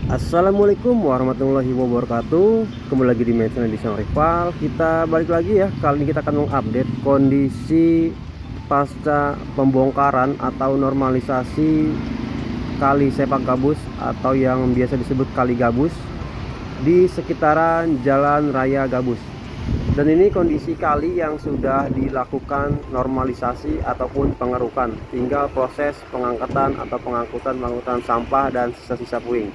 Assalamualaikum warahmatullahi wabarakatuh. Kembali lagi di channel Desain Rival. Kita balik lagi ya. Kali ini kita akan mengupdate kondisi pasca pembongkaran atau normalisasi kali sepak gabus atau yang biasa disebut kali gabus di sekitaran Jalan Raya Gabus. Dan ini kondisi kali yang sudah dilakukan normalisasi ataupun pengerukan. Tinggal proses pengangkatan atau pengangkutan sampah dan sisa-sisa puing.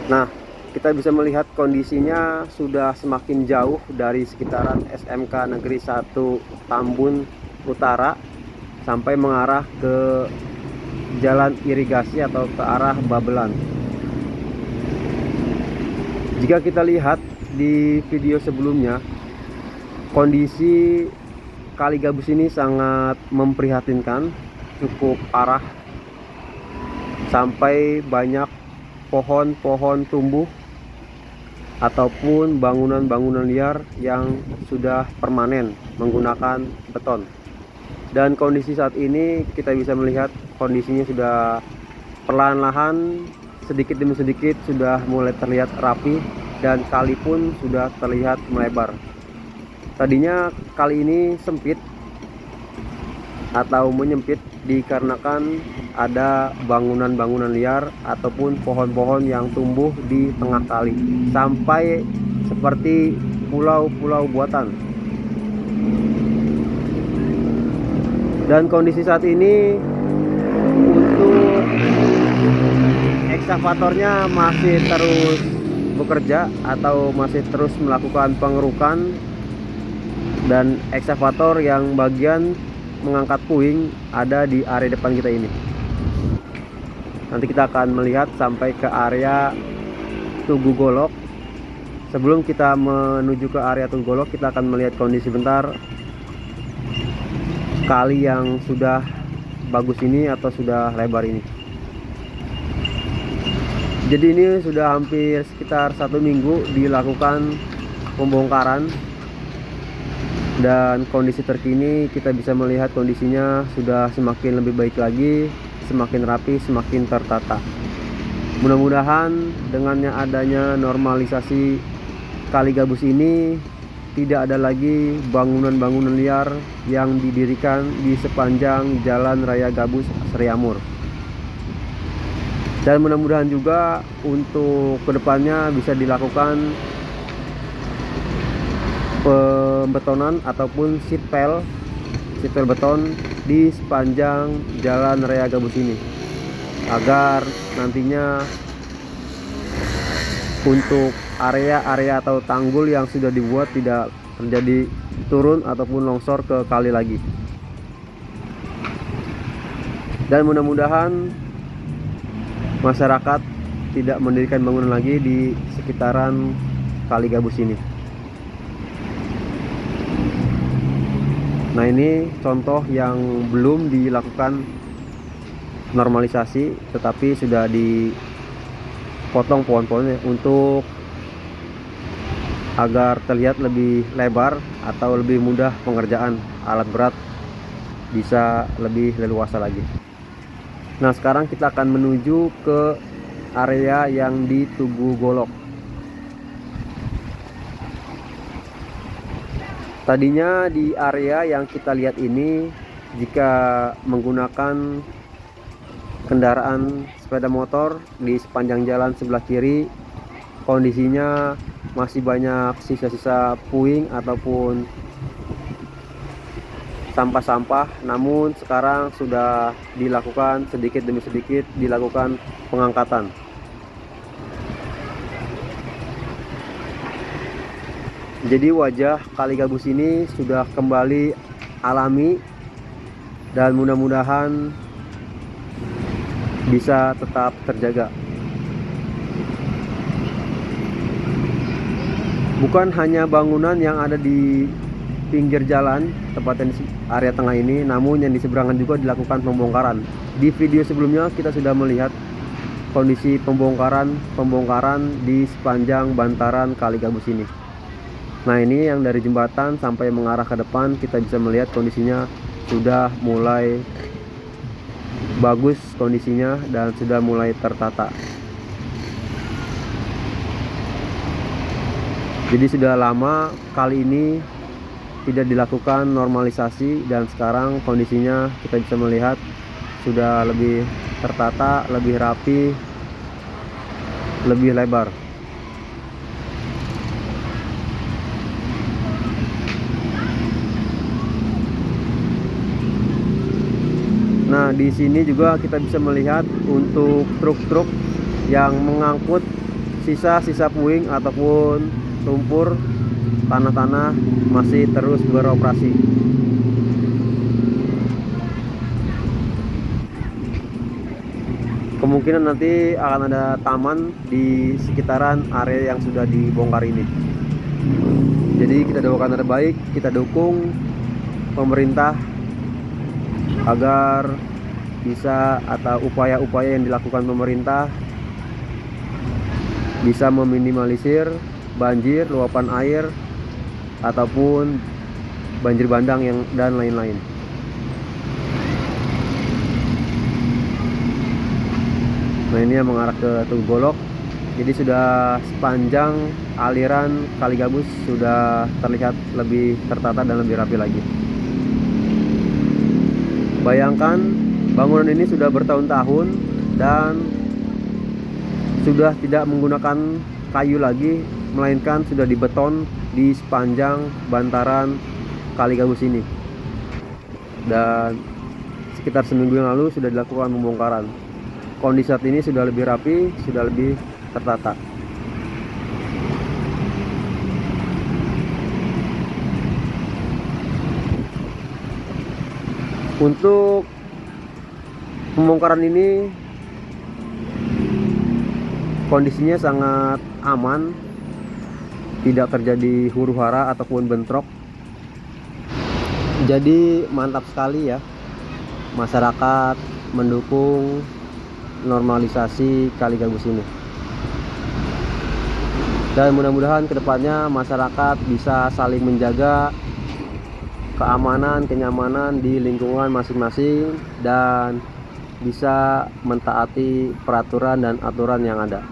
Nah, kita bisa melihat kondisinya sudah semakin jauh dari sekitaran SMK Negeri 1 Tambun Utara sampai mengarah ke jalan irigasi atau ke arah Babelan. Jika kita lihat di video sebelumnya, kondisi kali gabus ini sangat memprihatinkan, cukup parah, sampai banyak pohon-pohon tumbuh ataupun bangunan-bangunan liar yang sudah permanen menggunakan beton. Dan kondisi saat ini kita bisa melihat kondisinya sudah perlahan-lahan, sedikit demi sedikit sudah mulai terlihat rapi dan kali pun sudah terlihat melebar. Tadinya kali ini sempit atau menyempit dikarenakan ada bangunan-bangunan liar ataupun pohon-pohon yang tumbuh di tengah kali, sampai seperti pulau-pulau buatan. Dan kondisi saat ini untuk ekskavatornya masih terus bekerja atau masih terus melakukan pengerukan, dan ekskavator yang bagian mengangkat puing ada di area depan kita ini. Nanti kita akan melihat sampai ke area Tugu Golok. Sebelum kita menuju ke area Tugu Golok, kita akan melihat kondisi bentar kali yang sudah bagus ini atau sudah lebar ini. Jadi ini sudah hampir sekitar 1 minggu dilakukan pembongkaran, dan kondisi terkini kita bisa melihat kondisinya sudah semakin lebih baik lagi, semakin rapi, semakin tertata. Mudah-mudahan dengannya adanya normalisasi kali gabus ini tidak ada lagi bangunan-bangunan liar yang didirikan di sepanjang Jalan Raya Gabus Seriamur. Dan mudah-mudahan juga untuk kedepannya bisa dilakukan pembetonan ataupun sitpel beton di sepanjang Jalan Raya Gabus ini, agar nantinya untuk area-area atau tanggul yang sudah dibuat tidak terjadi turun ataupun longsor ke kali lagi. Dan mudah-mudahan masyarakat tidak mendirikan bangunan lagi di sekitaran kali gabus ini. Nah, ini contoh yang belum dilakukan normalisasi tetapi sudah dipotong pohon-pohonnya untuk agar terlihat lebih lebar atau lebih mudah pengerjaan alat berat, bisa lebih leluasa lagi. Nah, sekarang kita akan menuju ke area yang di Tugu Golok. Tadinya di area yang kita lihat ini, jika menggunakan kendaraan sepeda motor di sepanjang jalan sebelah kiri, kondisinya masih banyak sisa-sisa puing ataupun sampah-sampah. Namun sekarang sudah dilakukan sedikit demi sedikit dilakukan pengangkatan. Jadi wajah kali gabus ini sudah kembali alami, dan mudah-mudahan bisa tetap terjaga. Bukan hanya bangunan yang ada di pinggir jalan, tepatnya di area tengah ini, namun yang di seberangan juga dilakukan pembongkaran. Di video sebelumnya kita sudah melihat kondisi pembongkaran di sepanjang bantaran kali gabus ini. Nah, ini yang dari jembatan sampai mengarah ke depan kita bisa melihat kondisinya sudah mulai bagus kondisinya dan sudah mulai tertata. Jadi sudah lama kali ini tidak dilakukan normalisasi, dan sekarang kondisinya kita bisa melihat sudah lebih tertata, lebih rapi, lebih lebar. Nah, di sini juga kita bisa melihat untuk truk-truk yang mengangkut sisa-sisa puing ataupun lumpur tanah-tanah masih terus beroperasi. Kemungkinan nanti akan ada taman di sekitaran area yang sudah dibongkar ini. Jadi kita doakan yang terbaik, kita dukung pemerintah agar bisa, atau upaya-upaya yang dilakukan pemerintah bisa meminimalisir banjir, luapan air, ataupun banjir bandang dan lain-lain. Nah, ini yang mengarah ke Tugu Golok. Jadi sudah sepanjang aliran Kali Gabus sudah terlihat lebih tertata dan lebih rapi lagi. Bayangkan bangunan ini sudah bertahun-tahun dan sudah tidak menggunakan kayu lagi, melainkan sudah dibeton di sepanjang bantaran Kali Gabus ini. Dan sekitar seminggu yang lalu sudah dilakukan pembongkaran. Kondisi saat ini sudah lebih rapi, sudah lebih tertata. Untuk pembongkaran ini kondisinya sangat aman, tidak terjadi huru-hara ataupun bentrok. Jadi mantap sekali ya, masyarakat mendukung normalisasi Kali Gabus ini. Dan mudah-mudahan kedepannya masyarakat bisa saling menjaga keamanan, kenyamanan di lingkungan masing-masing, dan bisa mentaati peraturan dan aturan yang ada.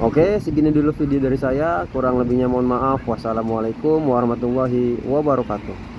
Oke, segini dulu video dari saya, kurang lebihnya mohon maaf. Wassalamualaikum warahmatullahi wabarakatuh.